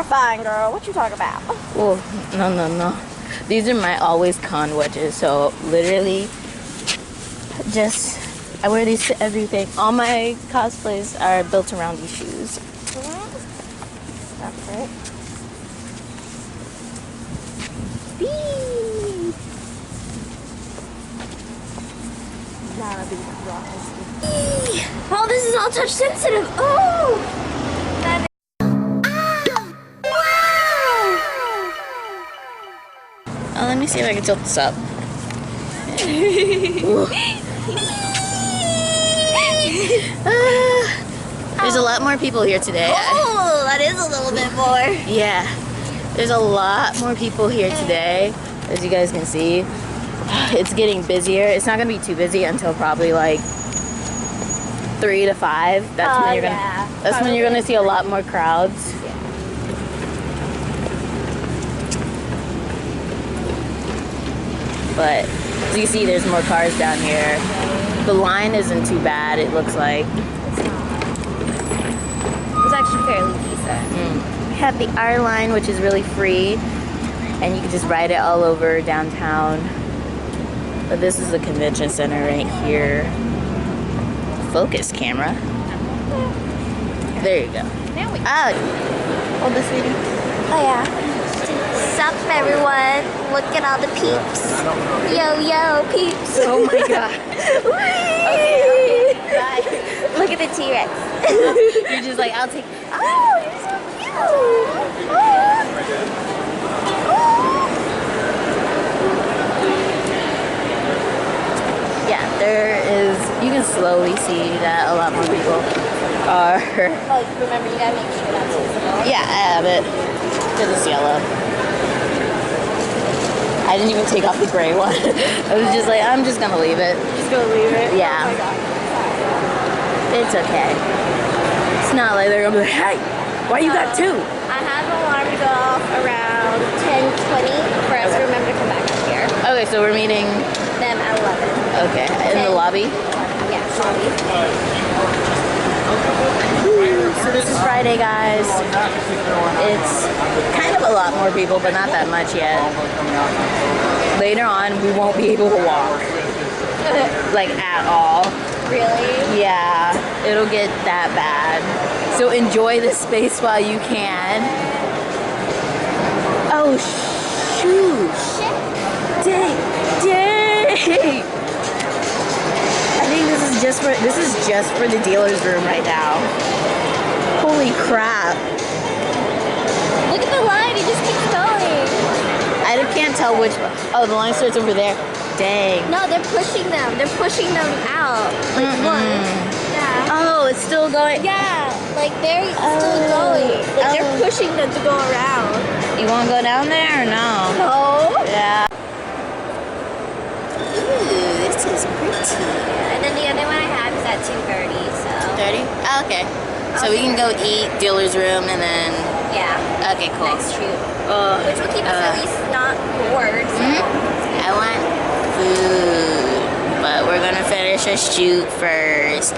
fine, girl. What you talking about? Oh, no. These are my always con wedges. So literally, I wear these to everything. All my cosplays are built around these shoes. That's it. Oh, this is all touch sensitive. Oh! Oh, let me see if I can tilt this up. There's a lot more people here today. Oh, that is a little bit more. Yeah, there's a lot more people here today, as you guys can see. It's getting busier. It's not gonna be too busy until probably like 3 to 5. That's when you're gonna see a lot more crowds. Yeah. But as you can see, there's more cars down here. The line isn't too bad, it looks like. It's actually fairly decent. We have the R line, which is really free, and you can just ride it all over downtown. But this is the convention center right here. Focus camera. There you go. Now we Hold this lady. Oh, yeah. Sup, everyone. Look at all the peeps. Yo, peeps. Oh my god. Okay, bye. Look at the T-Rex. You're just like, I'll take. Oh, you're so Yeah, there is. You can slowly see that a lot more people are. Oh, remember, you gotta make sure that's visible. Yeah, I have it. Because it's yellow. I didn't even take off the gray one. I was just like, I'm just gonna leave it. Just gonna leave it? Yeah. Oh my god. It's okay. It's not like they're gonna be like, hey, why you got two? I have an alarm to go off around 10:20 for us to remember to come back up here. Okay, so we're meeting Them at 11. okay in the lobby. Yeah, lobby. So this is Friday, guys. It's kind of a lot more people, but not that much yet. Later on, we won't be able to walk, like at all. Really? Yeah, it'll get that bad. So enjoy the space while you can. Oh, shoot. Dang. I think this is just for the dealer's room right now. Holy crap. Look at the line, it just keeps going. I can't tell which. Oh, the line starts over there. Dang. No, they're pushing them. They're pushing them out. Like one. Yeah. Oh, it's still going. Yeah, like they're still going. Like they're pushing them to go around. You want to go down there or no? No. Yeah. Ooh, this is pretty. Yeah, and then the other one I have is at 2:30. So. 30? Oh, okay. So we can go eat, dealer's room, and then. Yeah. Okay, cool. Next shoot. Which will keep us at least not bored. So. I want food, but we're gonna finish a shoot first.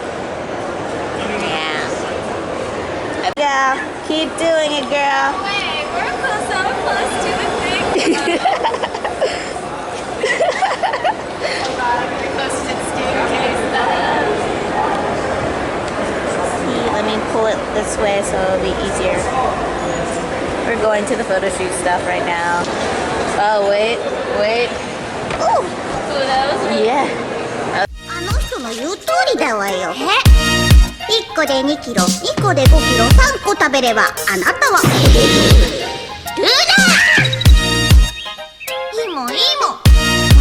Yeah, keep doing it, girl. Wait, we're so close to the thing. Let me pull it this way so it'll be easier. We're going to the photo shoot stuff right now. Oh, wait. Ooh, that was really Yeah. あの人の言う通りだわよ。1個で2キロ、2個で5キロ、3個食べればあなたはおできる。いいもんいいもん。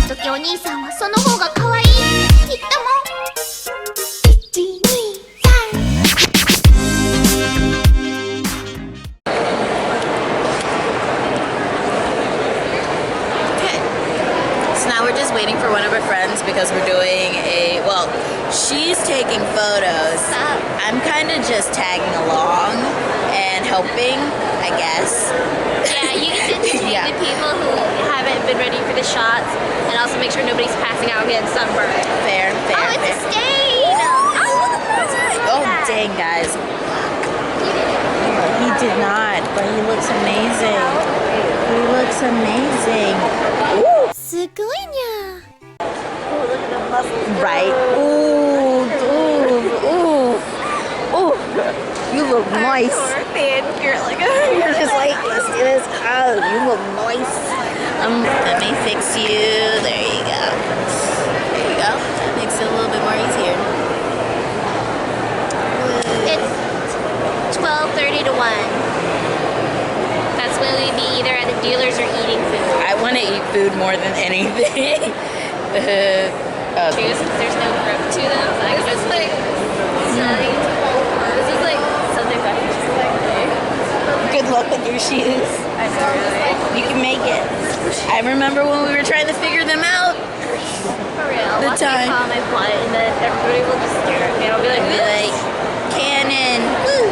元木お兄さんはその方が可愛いって言ったもん。Now we're just waiting for one of our friends because we're doing she's taking photos. I'm kind of just tagging along and helping, I guess. Yeah, you get to entertain the people who haven't been ready for the shots and also make sure nobody's passing out getting sunburned. Fair. Oh, it's a stain! Oh, look at that! Oh, dang, guys. He did not, but he looks amazing. He looks amazing. Ooh. すごいにゃ Right? Ooh, ooh, ooh, ooh. You look nice. You're just like, let's do this. Oh, you look nice. Let me fix you. There you go. There you go. That makes it a little bit more easier. It's 12:30 to 1. That's when we'd be either at the dealers or eating food. I want to eat food more than anything. Since there's no grip to them, so I can just like nothing. This is like something that I just like. Good luck with your shoes. I know, really. You can make it. I remember when we were trying to figure them out. For real. The Watch me time. call my butt and then everybody will just stare at me. I'll be like, Be like, Cannon. Woo.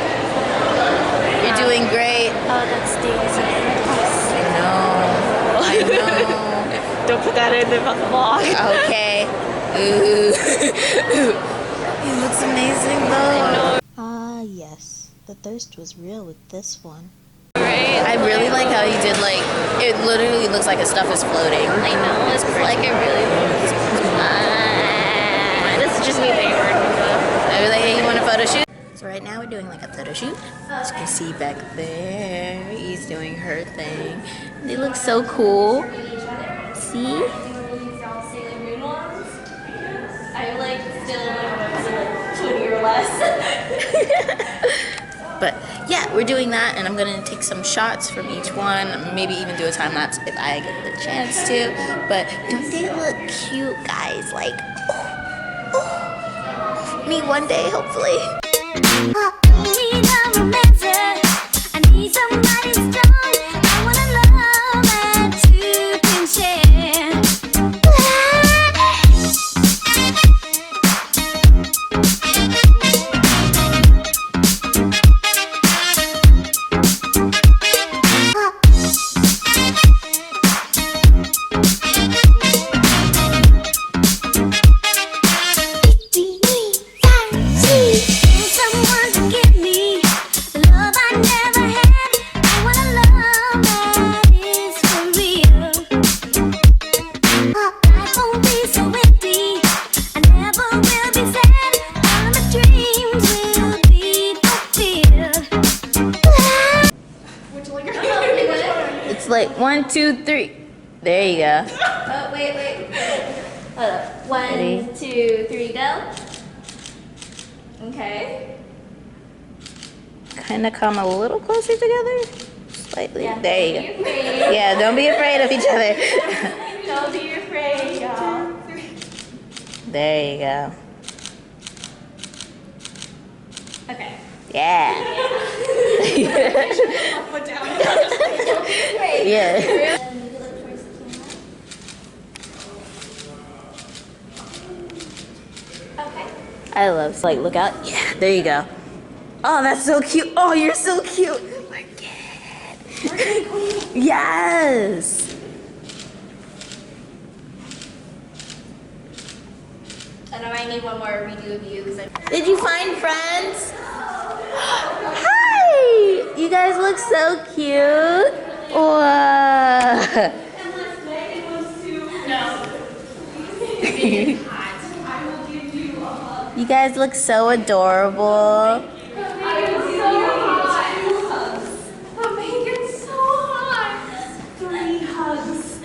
You're doing great. oh, that's Daisy. I know. I know. Don't put that in the vlog. Okay. Ooh. He looks amazing though. Ah, yes. The thirst was real with this one. Right? I really like how he did like, it literally looks like his stuff is floating. I know, it's like it really looks. This is just me thinking. I'd be like, hey, you want a photo shoot? So right now we're doing like a photo shoot. As you can see back there, he's doing her thing. They look so cool. See? I like still 20 or less. But yeah, we're doing that, and I'm gonna take some shots from each one. Maybe even do a time lapse if I get the chance to. But don't they look cute, guys? Like, oh, me one day, hopefully. Need a romance. I need somebody strong. I wanna love that you can share. Someone to give me the love I never had. I wanna love that is for real. Life won't be so empty. I never will be sad. All my dreams will be fulfilled. It's like 1, 2, 3. There you go. Oh, wait. Hold up. 1, Ready? 2, 3, go. Okay. Kind of come a little closer together. Slightly. Yeah, There you don't go. be afraid. Yeah, don't be afraid of each other. Don't be afraid, y'all. There you go. Okay. Yeah. Yeah. Okay. I love, like, look out. Yeah, there you go. Oh, that's so cute. Oh, you're so cute. My kid. Yes. I know I need one more redo of you because Did you find friends? Hi. You guys look so cute. Wow. You guys look so adorable. I'm making so hot. 3 hugs.